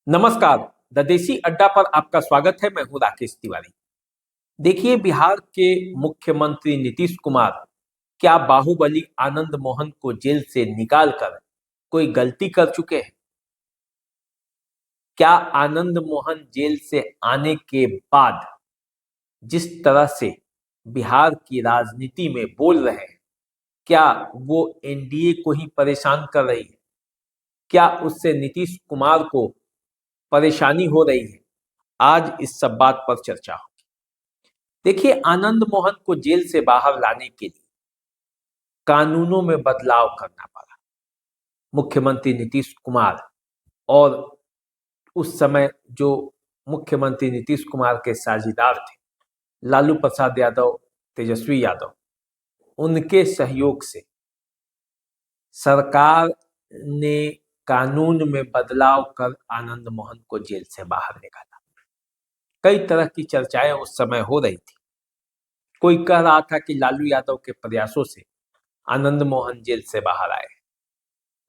नमस्कार। द देसी अड्डा पर आपका स्वागत है। मैं हूं राकेश तिवारी। देखिए, बिहार के मुख्यमंत्री नीतीश कुमार क्या बाहुबली आनंद मोहन को जेल से निकाल कर कोई गलती कर चुके हैं? क्या आनंद मोहन जेल से आने के बाद जिस तरह से बिहार की राजनीति में बोल रहे हैं, क्या वो एनडीए को ही परेशान कर रही है? क्या उससे नीतीश कुमार को परेशानी हो रही है? आज इस सब बात पर चर्चा हो। देखिए, आनंद मोहन को जेल से बाहर लाने के लिए कानूनों में बदलाव करना पड़ा। मुख्यमंत्री नीतीश कुमार और उस समय जो मुख्यमंत्री नीतीश कुमार के साझीदार थे, लालू प्रसाद यादव, तेजस्वी यादव, उनके सहयोग से सरकार ने कानून में बदलाव कर आनंद मोहन को जेल से बाहर निकाला। कई तरह की चर्चाएं उस समय हो रही थी। कोई कह रहा था कि लालू यादव के प्रयासों से आनंद मोहन जेल से बाहर आए।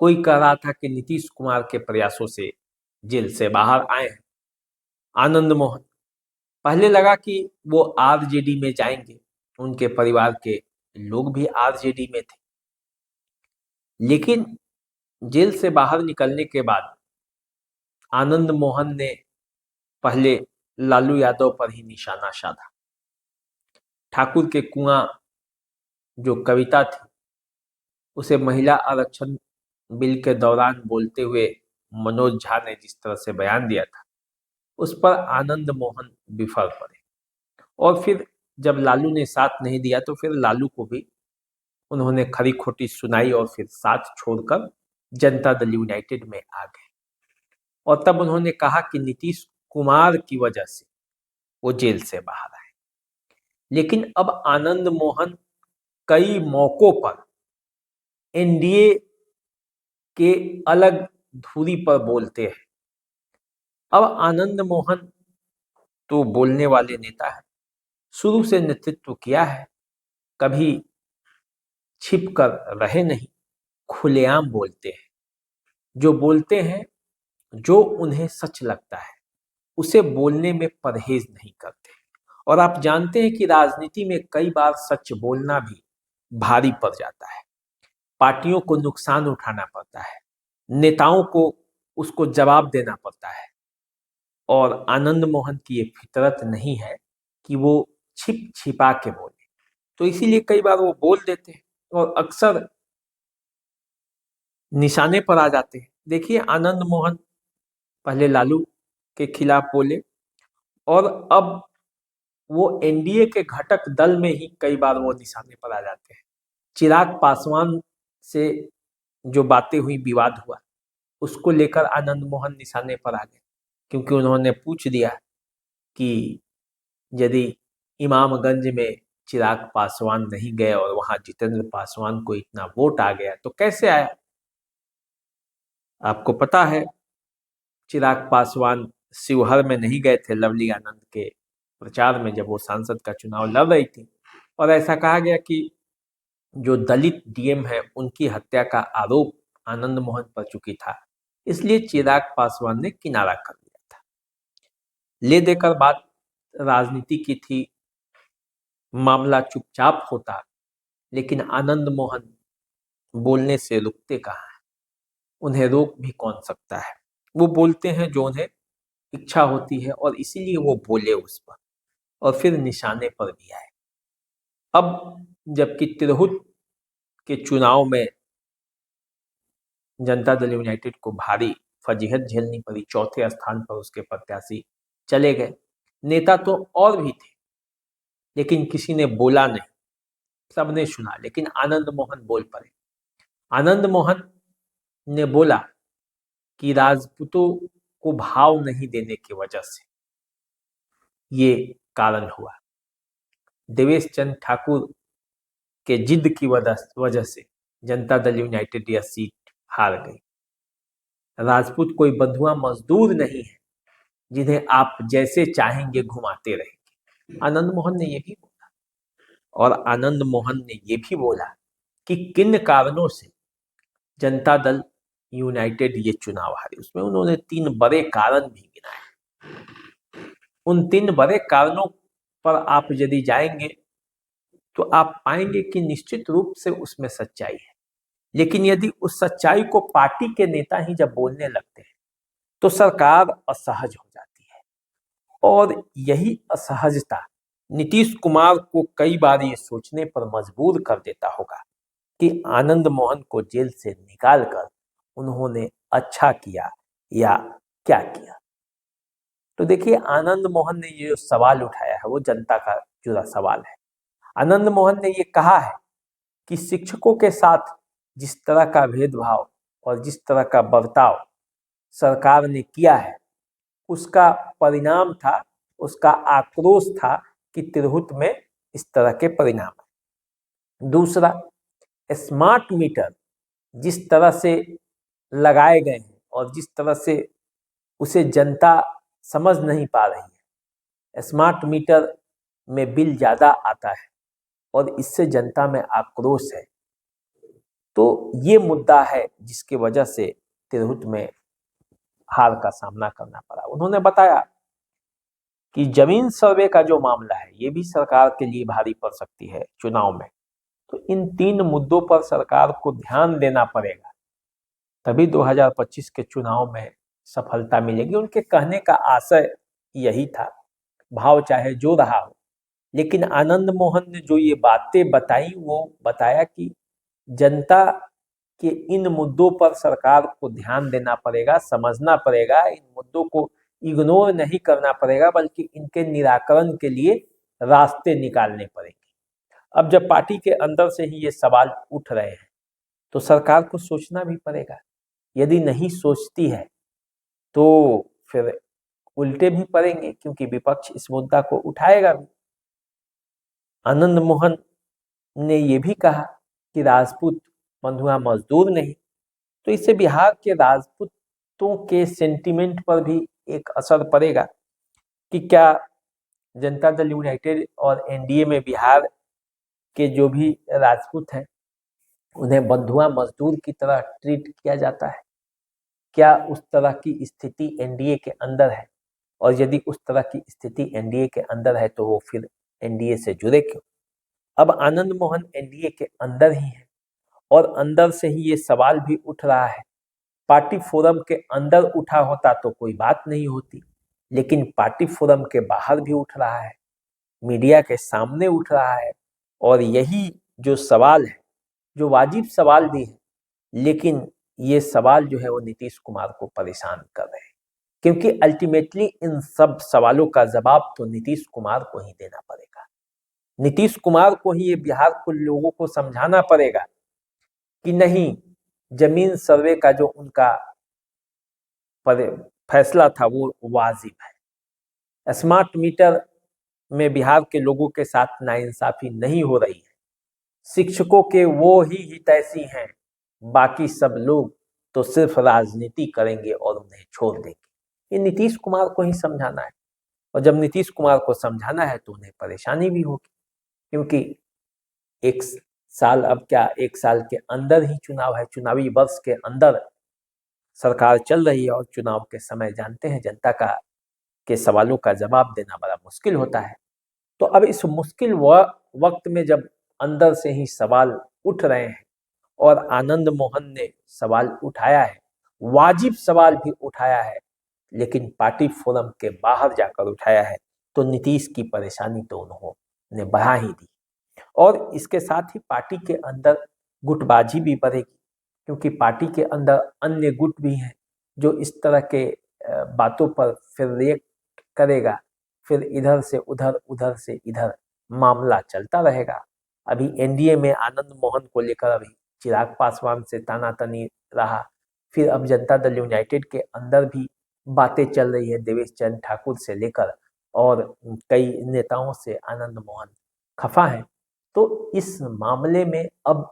कोई कह रहा था कि नीतीश कुमार के प्रयासों से जेल से बाहर आए हैं आनंद मोहन। पहले लगा कि वो आरजेडी में जाएंगे, उनके परिवार के लोग भी आरजेडी में थे। लेकिन जेल से बाहर निकलने के बाद आनंद मोहन ने पहले लालू यादव पर ही निशाना साधा। ठाकुर के कुआं जो कविता थी, उसे महिला आरक्षण बिल के दौरान बोलते हुए मनोज झा ने जिस तरह से बयान दिया था, उस पर आनंद मोहन विफल पड़े। और फिर जब लालू ने साथ नहीं दिया तो फिर लालू को भी उन्होंने खरी खोटी सुनाई और फिर साथ छोड़कर जनता दल यूनाइटेड में आ गए। और तब उन्होंने कहा कि नीतीश कुमार की वजह से वो जेल से बाहर आए। लेकिन अब आनंद मोहन कई मौकों पर एनडीए के अलग धुरी पर बोलते हैं। अब आनंद मोहन तो बोलने वाले नेता है, शुरू से नेतृत्व किया है, कभी छिप कर रहे नहीं, खुलेआम बोलते हैं। जो बोलते हैं, जो उन्हें सच लगता है, उसे बोलने में परहेज नहीं करते। और आप जानते हैं कि राजनीति में कई बार सच बोलना भी भारी पड़ जाता है। पार्टियों को नुकसान उठाना पड़ता है, नेताओं को उसको जवाब देना पड़ता है। और आनंद मोहन की ये फितरत नहीं है कि वो छिप छिपा के बोले, तो इसीलिए कई बार वो बोल देते हैं और अक्सर निशाने पर आ जाते हैं। देखिए, आनंद मोहन पहले लालू के खिलाफ बोले और अब वो एनडीए के घटक दल में ही कई बार वो निशाने पर आ जाते हैं। चिराग पासवान से जो बातें हुई, विवाद हुआ, उसको लेकर आनंद मोहन निशाने पर आ गए, क्योंकि उन्होंने पूछ दिया कि यदि इमामगंज में चिराग पासवान नहीं गए और वहां जितेंद्र पासवान को इतना वोट आ गया तो कैसे आया। आपको पता है, चिराग पासवान शिवहर में नहीं गए थे लवली आनंद के प्रचार में, जब वो सांसद का चुनाव लड़ रही थी। और ऐसा कहा गया कि जो दलित डीएम है, उनकी हत्या का आरोप आनंद मोहन पर चुकी था, इसलिए चिराग पासवान ने किनारा कर दिया था। ले देकर बात राजनीति की थी, मामला चुपचाप होता, लेकिन आनंद मोहन बोलने से रुकते कहाँ हैं। उन्हें रोक भी कौन सकता है। वो बोलते हैं जो उन्हें इच्छा होती है और इसीलिए वो बोले उस पर, और फिर निशाने पर भी आए। अब जबकि तिरहुत के चुनाव में जनता दल यूनाइटेड को भारी फजीहत झेलनी पड़ी, चौथे स्थान पर उसके प्रत्याशी चले गए। नेता तो और भी थे, लेकिन किसी ने बोला नहीं, सबने सुना, लेकिन आनंद मोहन बोल पड़े। आनंद मोहन ने बोला कि राजपूतों को भाव नहीं देने की वजह से ये कारण हुआ। देवेश चंद्र ठाकुर के जिद की वजह से जनता दल यूनाइटेड यह सीट हार गई। राजपूत कोई बंधुआ मजदूर नहीं है जिन्हें आप जैसे चाहेंगे घुमाते रहेंगे। आनंद मोहन ने ये भी बोला, और आनंद मोहन ने ये भी बोला कि किन कारणों से जनता दल यूनाइटेड ये चुनाव हारी, उसमें उन्होंने 3 बड़े कारण भी गिनाए। उन 3 बड़े कारणों पर आप यदि जाएंगे तो आप पाएंगे कि निश्चित रूप से उसमें सच्चाई है, लेकिन यदि उस सच्चाई को पार्टी के नेता ही जब बोलने लगते हैं तो सरकार असहज हो जाती है। और यही असहजता नीतीश कुमार को कई बार ये सोचने पर मजबूर कर देता होगा कि आनंद मोहन को जेल से निकालकर उन्होंने अच्छा किया या क्या किया। तो देखिए, आनंद मोहन ने ये जो सवाल उठाया है वो जनता का जुड़ा सवाल है। आनंद मोहन ने ये कहा है कि शिक्षकों के साथ जिस तरह का भेदभाव और जिस तरह का बर्ताव सरकार ने किया है, उसका परिणाम था, उसका आक्रोश था कि तिरहुत में इस तरह के परिणाम है। दूसरा, स्मार्ट मीटर जिस तरह से लगाए गए हैं और जिस तरह से उसे जनता समझ नहीं पा रही है, स्मार्ट मीटर में बिल ज़्यादा आता है और इससे जनता में आक्रोश है। तो ये मुद्दा है जिसकी वजह से तिरहुत में हार का सामना करना पड़ा। उन्होंने बताया कि जमीन सर्वे का जो मामला है ये भी सरकार के लिए भारी पड़ सकती है चुनाव में। तो इन 3 मुद्दों पर सरकार को ध्यान देना पड़ेगा, तभी 2025 के चुनाव में सफलता मिलेगी। उनके कहने का आशय यही था, भाव चाहे जो रहा हो। लेकिन आनंद मोहन ने जो ये बातें बताई वो बताया कि जनता के इन मुद्दों पर सरकार को ध्यान देना पड़ेगा, समझना पड़ेगा, इन मुद्दों को इग्नोर नहीं करना पड़ेगा, बल्कि इनके निराकरण के लिए रास्ते निकालने पड़ेंगे। अब जब पार्टी के अंदर से ही ये सवाल उठ रहे हैं तो सरकार को सोचना भी पड़ेगा। यदि नहीं सोचती है तो फिर उल्टे भी पड़ेंगे, क्योंकि विपक्ष इस मुद्दा को उठाएगा भी। आनंद मोहन ने ये भी कहा कि राजपूत बंधुआ मजदूर नहीं, तो इससे बिहार के राजपूतों के सेंटिमेंट पर भी एक असर पड़ेगा कि क्या जनता दल यूनाइटेड और एनडीए में बिहार के जो भी राजपूत हैं उन्हें बंधुआ मजदूर की तरह ट्रीट किया जाता है। क्या उस तरह की स्थिति एनडीए के अंदर है? और यदि उस तरह की स्थिति एनडीए के अंदर है तो वो फिर एनडीए से जुड़े क्यों? अब आनंद मोहन एनडीए के अंदर ही है और अंदर से ही ये सवाल भी उठ रहा है। पार्टी फोरम के अंदर उठा होता तो कोई बात नहीं होती, लेकिन पार्टी फोरम के बाहर भी उठ रहा है, मीडिया के सामने उठ रहा है। और यही जो सवाल है, जो वाजिब सवाल भी है, लेकिन ये सवाल जो है वो नीतीश कुमार को परेशान कर रहे हैं, क्योंकि अल्टीमेटली इन सब सवालों का जवाब तो नीतीश कुमार को ही देना पड़ेगा। नीतीश कुमार को ही ये बिहार को लोगों को समझाना पड़ेगा कि नहीं, जमीन सर्वे का जो उनका फैसला था वो वाजिब है। स्मार्ट मीटर में बिहार के लोगों के साथ नाइंसाफी नहीं हो रही है। शिक्षकों के वो ही हितैषी हैं, बाकी सब लोग तो सिर्फ राजनीति करेंगे और उन्हें छोड़ देंगे। ये नीतीश कुमार को ही समझाना है, और जब नीतीश कुमार को समझाना है तो उन्हें परेशानी भी होगी, क्योंकि एक साल, अब क्या, एक साल के अंदर ही चुनाव है, चुनावी वर्ष के अंदर सरकार चल रही है और चुनाव के समय जानते हैं जनता का के सवालों का जवाब देना बड़ा मुश्किल होता है। तो अब इस मुश्किल वक्त में जब अंदर से ही सवाल उठ रहे हैं और आनंद मोहन ने सवाल उठाया है, वाजिब सवाल भी उठाया है, लेकिन पार्टी फोरम के बाहर जाकर उठाया है, तो नीतीश की परेशानी तो उन्होंने बढ़ा ही दी। और इसके साथ ही पार्टी के अंदर गुटबाजी भी बढ़ेगी, क्योंकि पार्टी के अंदर अन्य गुट भी हैं जो इस तरह के बातों पर फिर रिएक्ट करेगा, फिर इधर से उधर, उधर से इधर मामला चलता रहेगा। अभी एनडीए में आनंद मोहन को लेकर अभी चिराग पासवान से तानातनी रहा, फिर अब जनता दल यूनाइटेड के अंदर भी बातें चल रही है, देवेश चंद्र ठाकुर से लेकर और कई नेताओं से आनंद मोहन खफा है। तो इस मामले में अब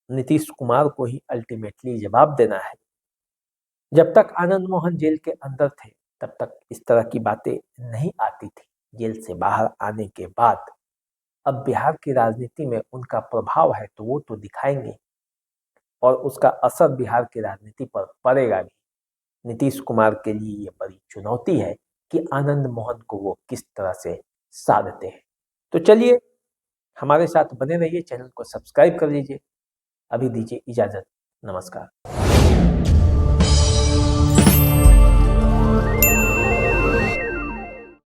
नीतीश कुमार को ही अल्टीमेटली जवाब देना है। जब तक आनंद मोहन जेल के अंदर थे तब तक इस तरह की बातें नहीं आती थी। जेल से बाहर आने के बाद अब बिहार की राजनीति में उनका प्रभाव है तो वो तो दिखाएंगे। और उसका असर बिहार की राजनीति पर पड़ेगा भी। नीतीश कुमार के लिए ये बड़ी चुनौती है कि आनंद मोहन को वो किस तरह से साधते हैं। तो चलिए हमारे साथ बने रहिए, चैनल को सब्सक्राइब कर लीजिए। अभी दीजिए इजाजत, नमस्कार।